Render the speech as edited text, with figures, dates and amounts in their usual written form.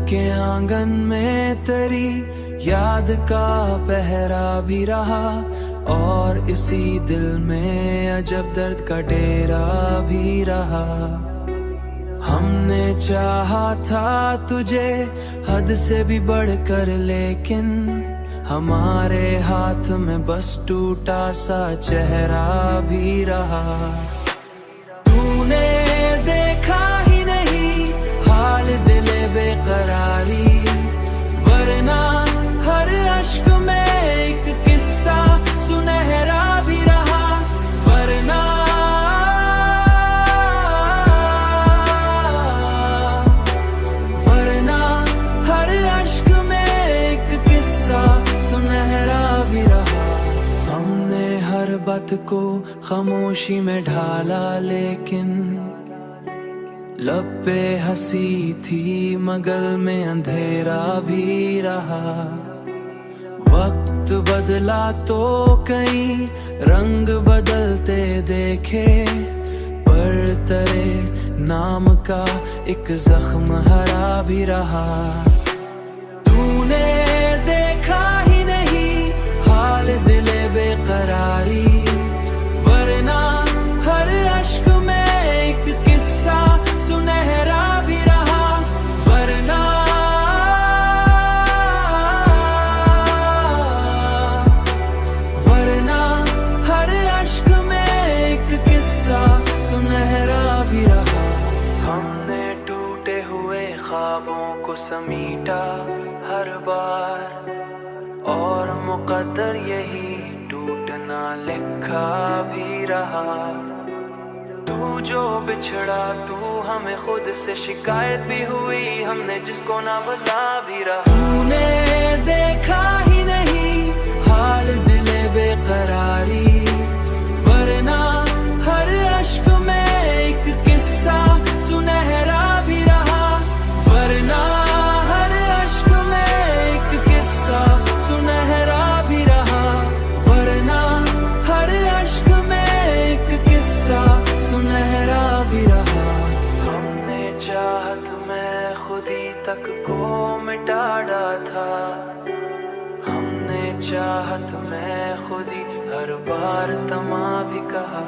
के आंगन में तेरी याद का पहरा भी रहा, और इसी दिल में अजब दर्द का डेरा भी रहा। हमने चाहा था तुझे हद से भी बढ़कर, लेकिन हमारे हाथ में बस टूटा सा चेहरा भी रहा। तूने देखा ही नहीं हाल दिले बेकरारी, वरना हर अश्क में एक किस्सा सुनहरा भी रहा। वरना हर अश्क में एक किस्सा सुनहरा भी रहा। हमने हर बात को खामोशी में ढाला, लेकिन लब पे हंसी थी मगर में अंधेरा भी रहा। वक्त बदला तो कई रंग बदलते देखे, पर तेरे नाम का एक जख्म हरा भी रहा। तूने देखा ही नहीं हाल दिले बेकरारी, वरना हर अश्क में एक किस्सा सुनहरा भी रहा। वरना हर अश्क में एक किस्सा सुनहरा भी रहा। हमने टूटे हुए ख्वाबों को समीटा हर बार, और मुकद्दर यही टूटना लिखा भी रहा। तू जो बिछड़ा तू हमें खुद से शिकायत भी हुई, हमने जिसको ना बता भी रहा। तूने देखा ही नहीं हाल दिले बेकरारी, वरना हर अश्क में एक किस्सा सुनहरा भी रहा। वरना हर अश्क में एक किस्सा सुनहरा भी रहा। वरना हर अश्क में एक किस्सा सुनहरा भी रहा। हमने चाहत में खुदी तक को मिटा डाला था, हमने चाहत में खुदी हर बार तमा भी कहा।